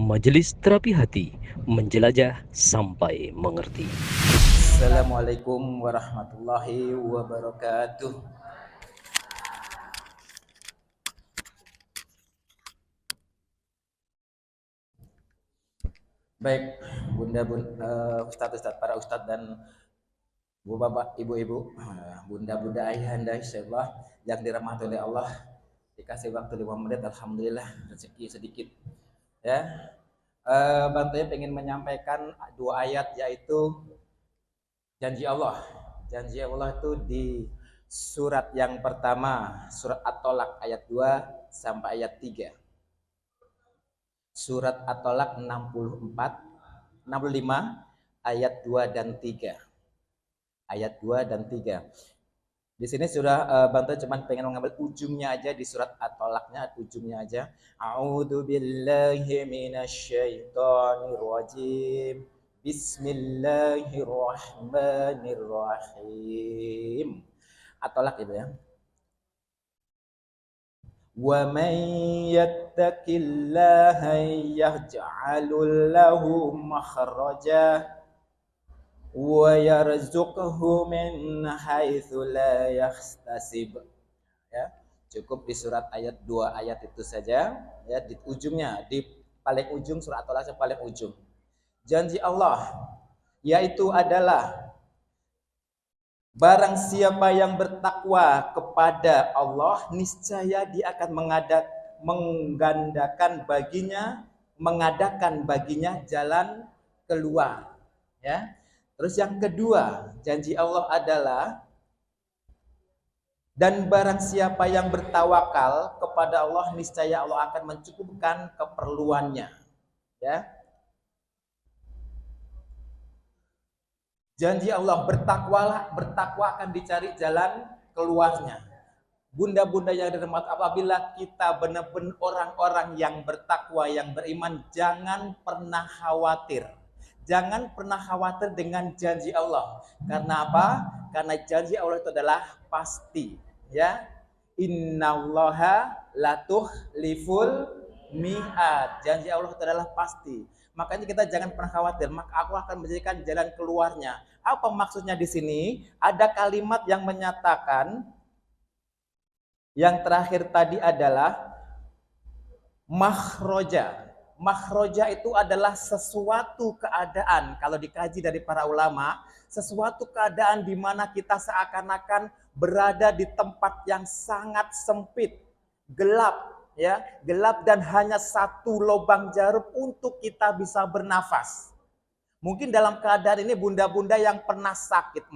Majelis Terapi Hati, menjelajah sampai mengerti. Assalamualaikum warahmatullahi wabarakatuh. Baik, ustadz, para ustadz dan bu bapak, ibu-ibu, bunda-bunda, ayahanda, insyaallah yang dirahmati oleh Allah. Dikasih waktu 5 menit, alhamdulillah rezeki sedikit. Ya, Bang Toya pengen menyampaikan 2 ayat, yaitu janji Allah. Janji Allah itu di surat yang pertama, surat At-Tolak ayat 2 sampai ayat 3. Surat At-Tolak 65 ayat 2 dan 3. Ayat 2 dan 3. Di sini sudah Bantu cuman pengen mengambil ujungnya aja di surat At-Tolaknya, ujungnya aja. A'udzu billahi minasyaitonir rajim. Bismillahirrahmanirrahim. At-Tolak itu ya. Wa man yattaqillaha yaj'alul lahu makhraja wa yarzuqhu min haitsu la yahtasib. Ya, cukup di surat ayat 2 ayat itu saja ya, di ujungnya, di paling ujung surat At-Tolak yang paling ujung. Janji Allah yaitu adalah barang siapa yang bertakwa kepada Allah, niscaya dia akan mengadakan baginya jalan keluar. Ya. Terus yang kedua, janji Allah adalah dan barang siapa yang bertawakal kepada Allah, niscaya Allah akan mencukupkan keperluannya. Ya. Janji Allah, bertakwa akan dicari jalan keluarnya. Bunda-bunda yang dirahmati, apabila kita benar-benar orang-orang yang bertakwa, yang beriman, jangan pernah khawatir. Jangan pernah khawatir dengan janji Allah. Karena apa? Karena janji Allah itu adalah pasti. Ya, Innallaha latughliful mi'ad. Janji Allah itu adalah pasti. Makanya kita jangan pernah khawatir, maka aku akan menjadikan jalan keluarnya. Apa maksudnya di sini? Ada kalimat yang menyatakan, yang terakhir tadi adalah makhroja. Makhroja itu adalah sesuatu keadaan, kalau dikaji dari para ulama, sesuatu keadaan di mana kita seakan-akan berada di tempat yang sangat sempit, gelap, ya, gelap dan hanya satu lubang jarum untuk kita bisa bernafas. Mungkin dalam keadaan ini bunda-bunda yang pernah sakit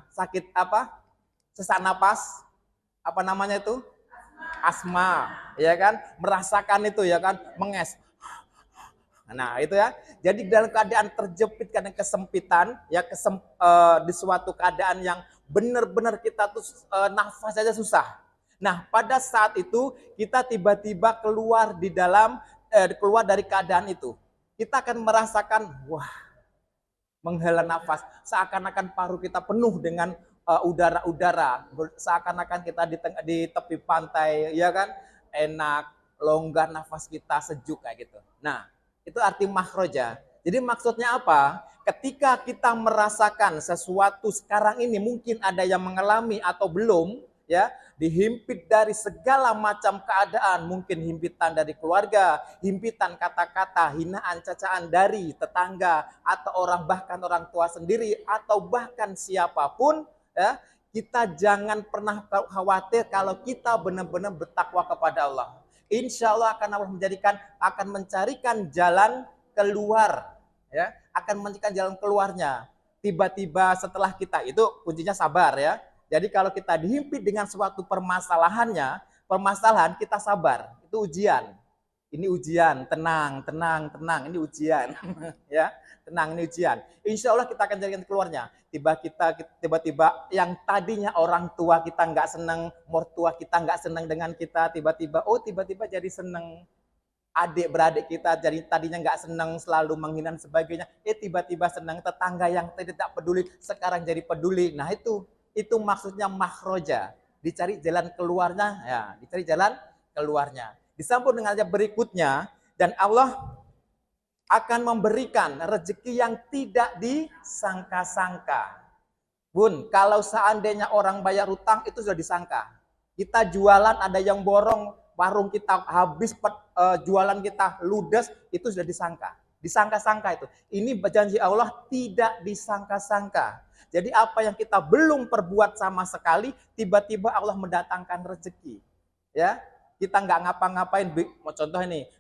sakit apa? Sesak napas, apa namanya itu? Asma, ya kan? Merasakan itu ya kan? Menges. Nah, itu ya. Jadi dalam keadaan terjepit karena kesempitan, ya di suatu keadaan yang benar-benar kita tuh nafas saja susah. Nah, pada saat itu kita tiba-tiba keluar dari keadaan itu. Kita akan merasakan, wah, menghela nafas, seakan-akan paru kita penuh dengan udara-udara, seakan-akan kita di tepi pantai, ya kan, enak, longgar nafas kita, sejuk kayak gitu. Nah, itu arti makhroja. Jadi maksudnya apa? Ketika kita merasakan sesuatu sekarang ini, mungkin ada yang mengalami atau belum, ya, dihimpit dari segala macam keadaan, mungkin himpitan dari keluarga, himpitan kata-kata, hinaan, cacaan dari tetangga atau bahkan orang tua sendiri atau bahkan siapapun, ya, kita jangan pernah khawatir kalau kita benar-benar bertakwa kepada Allah. Insya Allah Allah akan mencarikan jalan keluar, ya, akan mencarikan jalan keluarnya. Tiba-tiba setelah kita, itu kuncinya sabar, ya. Jadi kalau kita dihimpit dengan suatu permasalahan kita sabar. Itu ujian. Ini ujian, tenang, ini ujian. Ya, tenang, ini ujian. Insya Allah kita akan jadikan keluarnya. Tiba-tiba yang tadinya orang tua kita nggak senang, mertua kita nggak senang dengan kita, tiba-tiba jadi senang. Adik-beradik kita jadi tadinya nggak senang, selalu menghina dan sebagainya, tiba-tiba senang. Tetangga yang tidak peduli sekarang jadi peduli. Nah, itu maksudnya makhroja, dicari jalan keluarnya, ya, dicari jalan keluarnya. Disambung dengan ayat berikutnya, Dan Allah akan memberikan rezeki yang tidak disangka-sangka. Bun, kalau seandainya orang bayar utang itu sudah disangka. Kita jualan ada yang borong, warung kita habis, jualan kita ludes, itu sudah disangka. Disangka-sangka itu. Ini janji Allah tidak disangka-sangka. Jadi apa yang kita belum perbuat sama sekali, tiba-tiba Allah mendatangkan rezeki. Ya, kita nggak ngapa-ngapain. Contoh ini,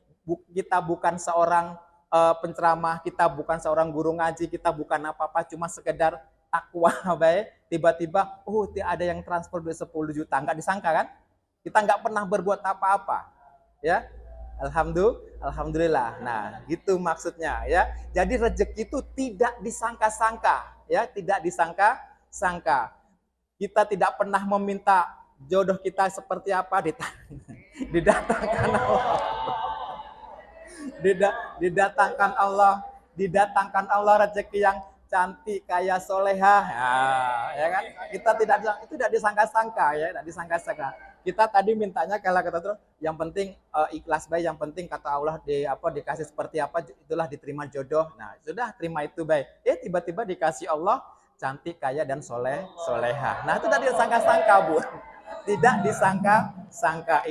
kita bukan seorang penceramah, kita bukan seorang guru ngaji, kita bukan apa-apa, cuma sekedar takwa baik, tiba-tiba ada yang transfer duit 10 juta, nggak disangka kan? Kita nggak pernah berbuat apa-apa, ya. Alhamdulillah. Nah, gitu maksudnya ya. Jadi rezeki itu tidak disangka-sangka, ya, tidak disangka-sangka. Kita tidak pernah meminta jodoh kita seperti apa, didatangkan Allah. Didatangkan Allah rezeki yang cantik, kaya, soleha, ya kan? Kita tidak disangka-sangka, ya, tidak disangka-sangka. Kita tadi mintanya kalau kata terus, yang penting ikhlas baik, yang penting kata Allah dikasih seperti apa, itulah diterima jodoh. Nah, sudah terima itu baik. Tiba-tiba dikasih Allah cantik, kaya dan soleha. Nah, itu tadi disangka-sangka, Bu. Tidak disangka-sangka.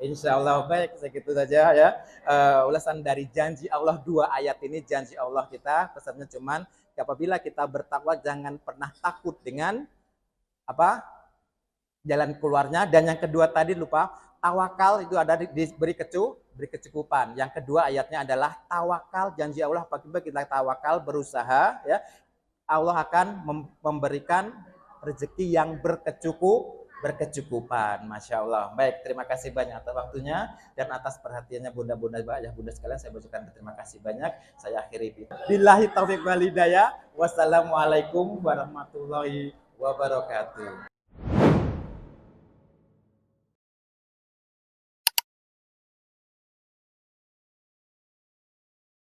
Insya Allah baik, segitu saja ya. Ulasan dari janji Allah, 2 ayat ini janji Allah kita. Pesannya cuman apabila kita bertakwa jangan pernah takut dengan jalan keluarnya. Dan yang kedua tadi lupa, tawakal itu ada diberi kecukupan. Yang kedua ayatnya adalah tawakal, janji Allah apabila kita tawakal, berusaha, ya, Allah akan memberikan rezeki yang berkecukupan. Masya Allah. Baik, terima kasih banyak atas waktunya dan atas perhatiannya bunda-bunda, ayah bunda sekalian. Saya ucapkan terima kasih banyak. Saya akhiri. Billahi taufiq wal hidayah. Wassalamualaikum warahmatullahi wabarakatuh.